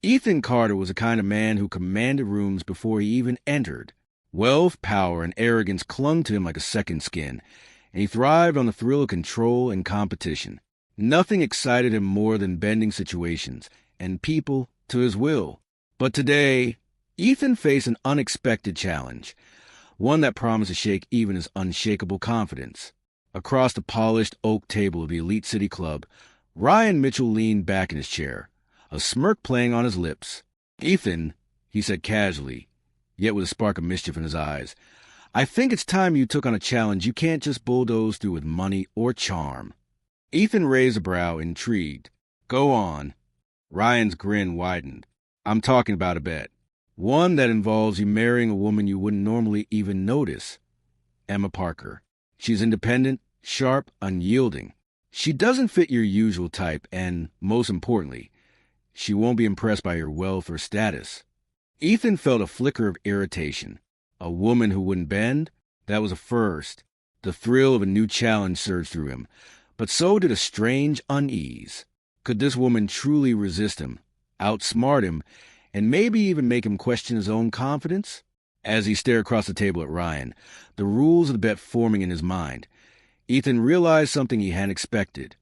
Ethan Carter was the kind of man who commanded rooms before he even entered. Wealth, power, and arrogance clung to him like a second skin, and he thrived on the thrill of control and competition. Nothing excited him more than bending situations and people to his will. But today, Ethan faced an unexpected challenge, one that promised to shake even his unshakable confidence. Across the polished oak table of the elite city club, Ryan Mitchell leaned back in his chair, a smirk playing on his lips. "Ethan," he said casually, yet with a spark of mischief in his eyes, "I think it's time you took on a challenge you can't just bulldoze through with money or charm." Ethan raised a brow, intrigued. "Go on." Ryan's grin widened. "I'm talking about a bet. One that involves you marrying a woman you wouldn't normally even notice. Emma Parker. She's independent, sharp, unyielding. She doesn't fit your usual type, and, most importantly, she won't be impressed by your wealth or status." Ethan felt a flicker of irritation. A woman who wouldn't bend? That was a first. The thrill of a new challenge surged through him, but so did a strange unease. Could this woman truly resist him, outsmart him, and maybe even make him question his own confidence? As he stared across the table at Ryan, the rules of the bet forming in his mind, Ethan realized something he hadn't expected.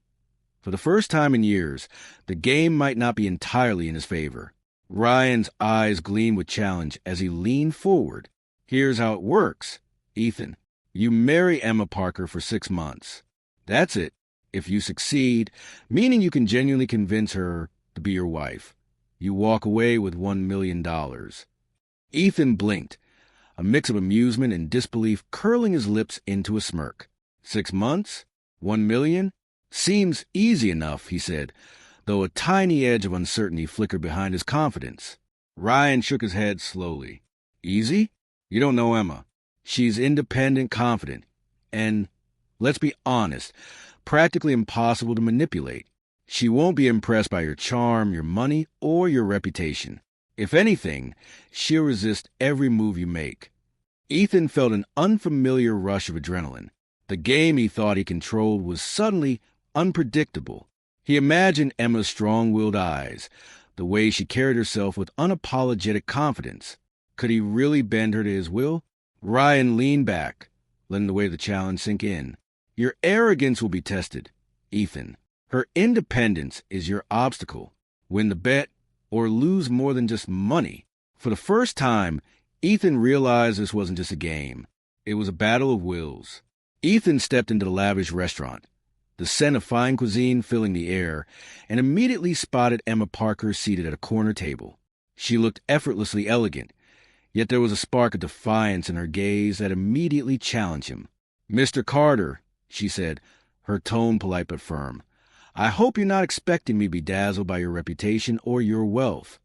For the first time in years, the game might not be entirely in his favor. Ryan's eyes gleamed with challenge as he leaned forward. "Here's how it works, Ethan. You marry Emma Parker for 6 months. That's it. If you succeed, meaning you can genuinely convince her to be your wife, you walk away with $1 million. Ethan blinked, a mix of amusement and disbelief curling his lips into a smirk. 6 months? 1 million? Seems easy enough, he said, though a tiny edge of uncertainty flickered behind his confidence. Ryan shook his head slowly. "Easy? You don't know Emma. She's independent, confident, and, let's be honest, practically impossible to manipulate. She won't be impressed by your charm, your money, or your reputation. If anything, she'll resist every move you make." Ethan felt an unfamiliar rush of adrenaline. The game he thought he controlled was suddenly unpredictable. He imagined Emma's strong-willed eyes, the way she carried herself with unapologetic confidence. Could he really bend her to his will? Ryan leaned back, letting the weight of the challenge sink in. "Your arrogance will be tested, Ethan. Her independence is your obstacle. Win the bet, or lose more than just money." For the first time, Ethan realized this wasn't just a game. It was a battle of wills. Ethan stepped into the lavish restaurant, the scent of fine cuisine filling the air, and immediately spotted Emma Parker seated at a corner table. She looked effortlessly elegant, yet there was a spark of defiance in her gaze that immediately challenged him. "Mr. Carter," she said, her tone polite but firm, "I hope you're not expecting me to be dazzled by your reputation or your wealth."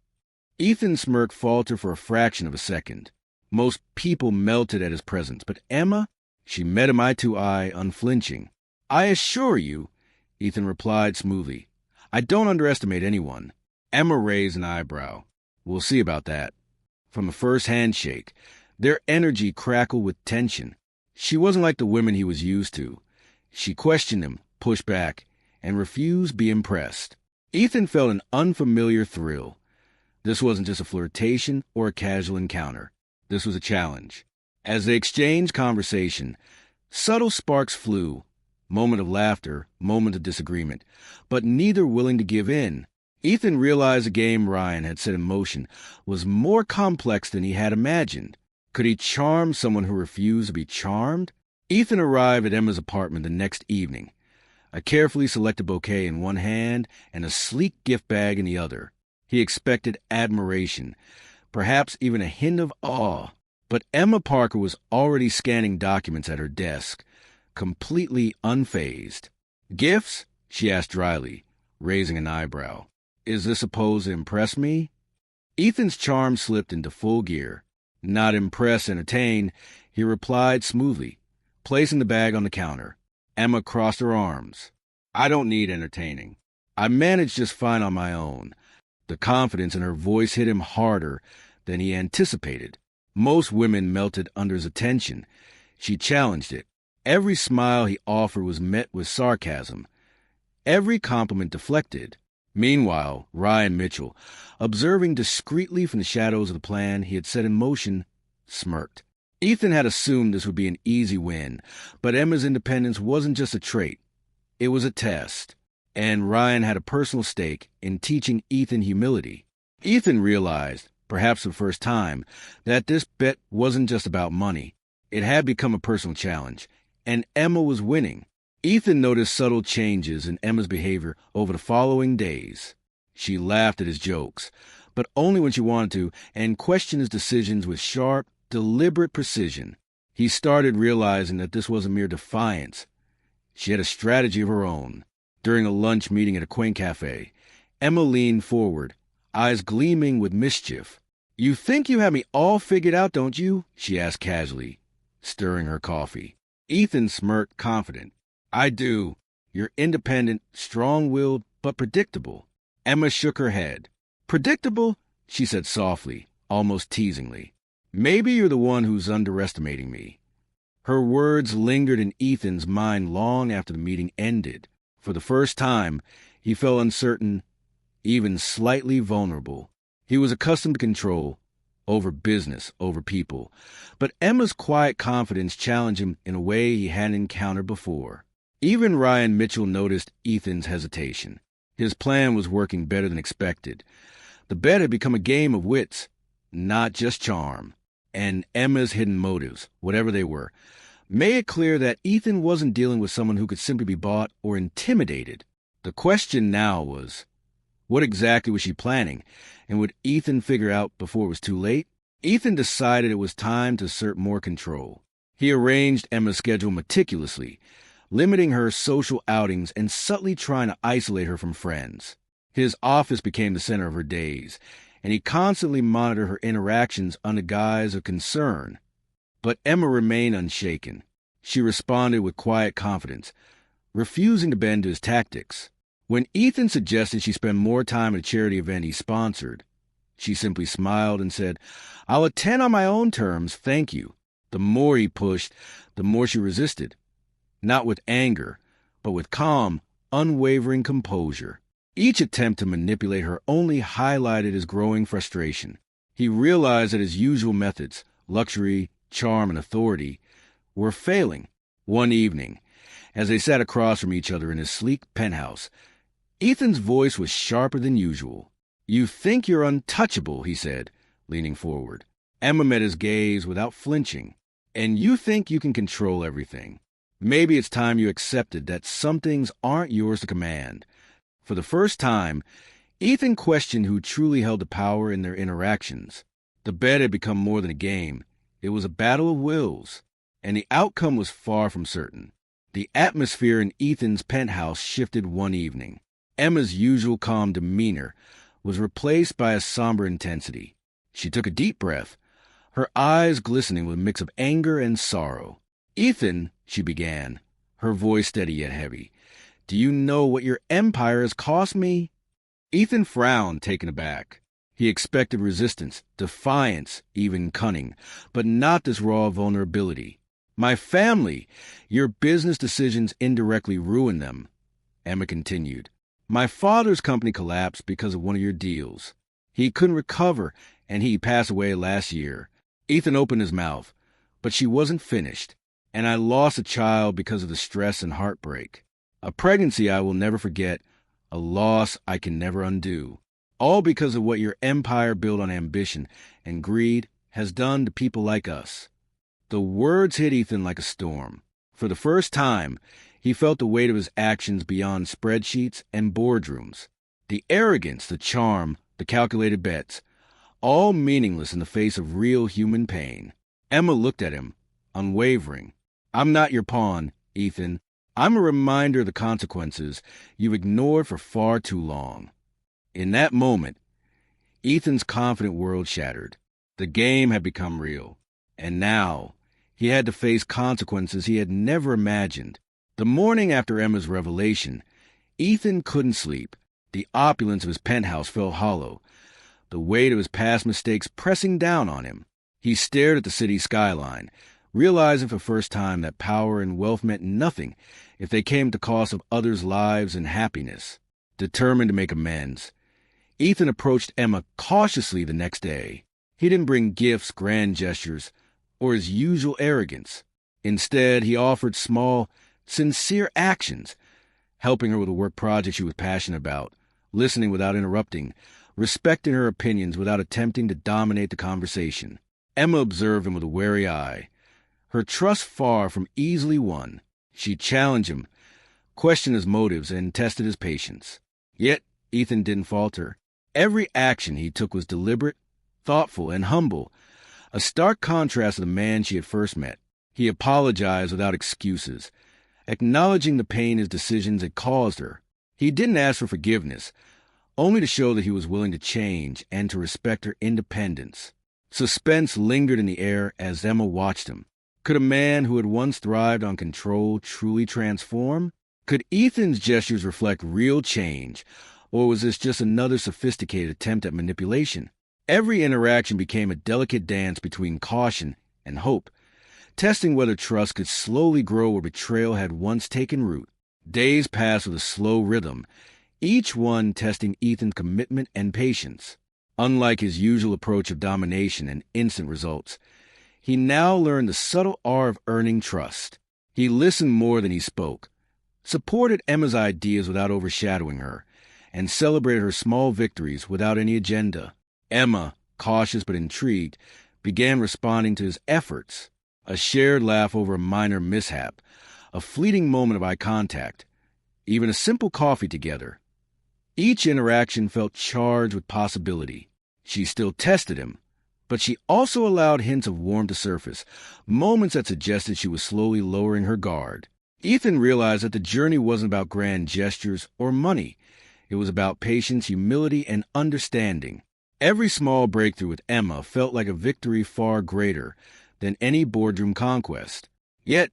Ethan's smirk faltered for a fraction of a second. Most people melted at his presence, but Emma? She met him eye to eye, unflinching. "I assure you," Ethan replied smoothly, "I don't underestimate anyone." Emma raised an eyebrow. "We'll see about that." From the first handshake, their energy crackled with tension. She wasn't like the women he was used to. She questioned him, pushed back, and refused to be impressed. Ethan felt an unfamiliar thrill. This wasn't just a flirtation or a casual encounter. This was a challenge. As they exchanged conversation, subtle sparks flew, moment of laughter, moment of disagreement, but neither willing to give in. Ethan realized the game Ryan had set in motion was more complex than he had imagined. Could he charm someone who refused to be charmed? Ethan arrived at Emma's apartment the next evening, a carefully selected bouquet in one hand and a sleek gift bag in the other. He expected admiration, perhaps even a hint of awe. But Emma Parker was already scanning documents at her desk, completely unfazed. "Gifts?" she asked dryly, raising an eyebrow. "Is this supposed to impress me?" Ethan's charm slipped into full gear. Not impressed, entertained, he replied smoothly, placing the bag on the counter. Emma crossed her arms. "I don't need entertaining. I manage just fine on my own." The confidence in her voice hit him harder than he anticipated. Most women melted under his attention. She challenged it. Every smile he offered was met with sarcasm. Every compliment deflected. Meanwhile, Ryan Mitchell, observing discreetly from the shadows of the plan he had set in motion, smirked. Ethan had assumed this would be an easy win, but Emma's independence wasn't just a trait. It was a test, and Ryan had a personal stake in teaching Ethan humility. Ethan realized, perhaps for the first time, that this bet wasn't just about money. It had become a personal challenge, and Emma was winning. Ethan noticed subtle changes in Emma's behavior over the following days. She laughed at his jokes, but only when she wanted to, and questioned his decisions with sharp, deliberate precision. He started realizing that this wasn't mere defiance. She had a strategy of her own. During a lunch meeting at a quaint cafe, Emma leaned forward, eyes gleaming with mischief. "You think you have me all figured out, don't you?" she asked casually, stirring her coffee. Ethan smirked, confident. "I do. You're independent, strong-willed, but predictable." Emma shook her head. "Predictable?" she said softly, almost teasingly. "Maybe you're the one who's underestimating me." Her words lingered in Ethan's mind long after the meeting ended. For the first time, he felt uncertain, even slightly vulnerable. He was accustomed to control, over business, over people. But Emma's quiet confidence challenged him in a way he hadn't encountered before. Even Ryan Mitchell noticed Ethan's hesitation. His plan was working better than expected. The bet had become a game of wits, not just charm. And Emma's hidden motives, whatever they were, made it clear that Ethan wasn't dealing with someone who could simply be bought or intimidated. The question now was, what exactly was she planning, and would Ethan figure out before it was too late? Ethan decided it was time to assert more control. He arranged Emma's schedule meticulously, limiting her social outings and subtly trying to isolate her from friends. His office became the center of her days, and he constantly monitored her interactions under guise of concern. But Emma remained unshaken. She responded with quiet confidence, refusing to bend to his tactics. When Ethan suggested she spend more time at a charity event he sponsored, she simply smiled and said, "I'll attend on my own terms, thank you." The more he pushed, the more she resisted. Not with anger, but with calm, unwavering composure. Each attempt to manipulate her only highlighted his growing frustration. He realized that his usual methods, luxury, charm, and authority, were failing. One evening, as they sat across from each other in his sleek penthouse, Ethan's voice was sharper than usual. "You think you're untouchable," he said, leaning forward. Emma met his gaze without flinching. "And you think you can control everything. Maybe it's time you accepted that some things aren't yours to command." For the first time, Ethan questioned who truly held the power in their interactions. The bet had become more than a game. It was a battle of wills, and the outcome was far from certain. The atmosphere in Ethan's penthouse shifted one evening. Emma's usual calm demeanor was replaced by a somber intensity. She took a deep breath, her eyes glistening with a mix of anger and sorrow. "Ethan," she began, her voice steady yet heavy, "do you know what your empire has cost me?" Ethan frowned, taken aback. He expected resistance, defiance, even cunning, but not this raw vulnerability. "My family. Your business decisions indirectly ruined them," Emma continued. "My father's company collapsed because of one of your deals. He couldn't recover, and he passed away last year." Ethan opened his mouth, but she wasn't finished. "And I lost a child because of the stress and heartbreak. A pregnancy I will never forget, a loss I can never undo. All because of what your empire built on ambition and greed has done to people like us." The words hit Ethan like a storm. For the first time, he felt the weight of his actions beyond spreadsheets and boardrooms. The arrogance, the charm, the calculated bets, all meaningless in the face of real human pain. Emma looked at him, unwavering. "I'm not your pawn, Ethan. I'm a reminder of the consequences you've ignored for far too long." In that moment, Ethan's confident world shattered. The game had become real. And now, he had to face consequences he had never imagined. The morning after Emma's revelation, Ethan couldn't sleep. The opulence of his penthouse felt hollow, the weight of his past mistakes pressing down on him. He stared at the city skyline, realizing for the first time that power and wealth meant nothing if they came at the cost of others' lives and happiness. determined to make amends. Ethan approached Emma cautiously the next day. He didn't bring gifts, grand gestures, or his usual arrogance. Instead, he offered small, sincere actions, helping her with a work project she was passionate about, listening without interrupting, respecting her opinions without attempting to dominate the conversation. Emma observed him with a wary eye, her trust far from easily won. She challenged him, questioned his motives, and tested his patience. Yet, Ethan didn't falter. Every action he took was deliberate, thoughtful, and humble, a stark contrast to the man she had first met. He apologized without excuses, acknowledging the pain his decisions had caused her. He didn't ask for forgiveness, only to show that he was willing to change and to respect her independence. Suspense lingered in the air as Emma watched him. Could a man who had once thrived on control truly transform? Could Ethan's gestures reflect real change, or was this just another sophisticated attempt at manipulation? Every interaction became a delicate dance between caution and hope, testing whether trust could slowly grow where betrayal had once taken root. Days passed with a slow rhythm, each one testing Ethan's commitment and patience. Unlike his usual approach of domination and instant results, he now learned the subtle art of earning trust. He listened more than he spoke, supported Emma's ideas without overshadowing her, and celebrated her small victories without any agenda. Emma, cautious but intrigued, began responding to his efforts. A shared laugh over a minor mishap, a fleeting moment of eye contact, even a simple coffee together. Each interaction felt charged with possibility. She still tested him, but she also allowed hints of warmth to surface, moments that suggested she was slowly lowering her guard. Ethan realized that the journey wasn't about grand gestures or money. It was about patience, humility, and understanding. Every small breakthrough with Emma felt like a victory far greater than any boardroom conquest. Yet,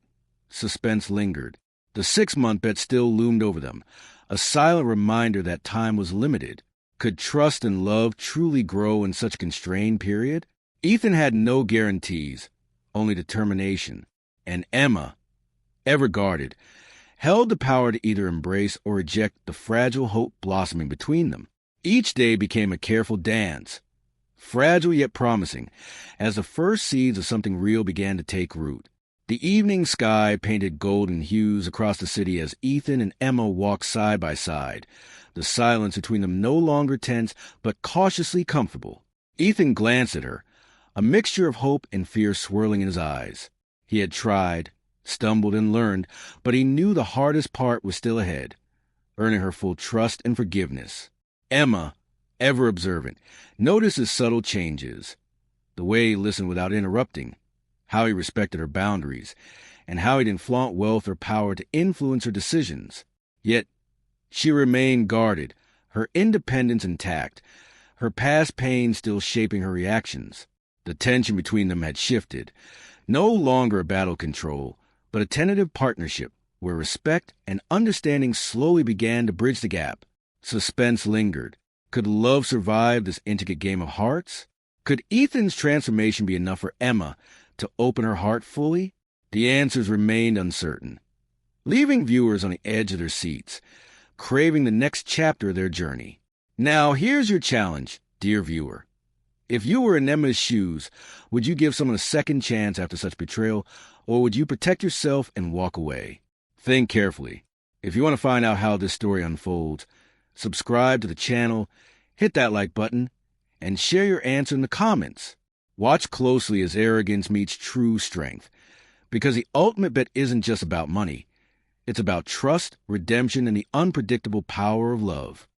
suspense lingered. The 6-month bet still loomed over them, a silent reminder that time was limited. Could trust and love truly grow in such a constrained period? Ethan had no guarantees, only determination. And Emma, ever guarded, held the power to either embrace or reject the fragile hope blossoming between them. Each day became a careful dance, fragile yet promising, as the first seeds of something real began to take root. The evening sky painted golden hues across the city as Ethan and Emma walked side by side, the silence between them no longer tense but cautiously comfortable. Ethan glanced at her, a mixture of hope and fear swirling in his eyes. He had tried, stumbled, and learned, but he knew the hardest part was still ahead, earning her full trust and forgiveness. Emma, ever observant, noticed his subtle changes, the way he listened without interrupting, how he respected her boundaries, and how he didn't flaunt wealth or power to influence her decisions. Yet, she remained guarded, her independence intact, her past pain still shaping her reactions. The tension between them had shifted, no longer a battle control, but a tentative partnership where respect and understanding slowly began to bridge the gap. Suspense lingered. Could love survive this intricate game of hearts? Could Ethan's transformation be enough for Emma to open her heart fully? The answers remained uncertain, leaving viewers on the edge of their seats, craving the next chapter of their journey. Now, here's your challenge, dear viewer. If you were in Emma's shoes, would you give someone a second chance after such betrayal, or would you protect yourself and walk away? Think carefully. If you want to find out how this story unfolds, subscribe to the channel, hit that like button, and share your answer in the comments. Watch closely as arrogance meets true strength, because the ultimate bet isn't just about money. It's about trust, redemption, and the unpredictable power of love.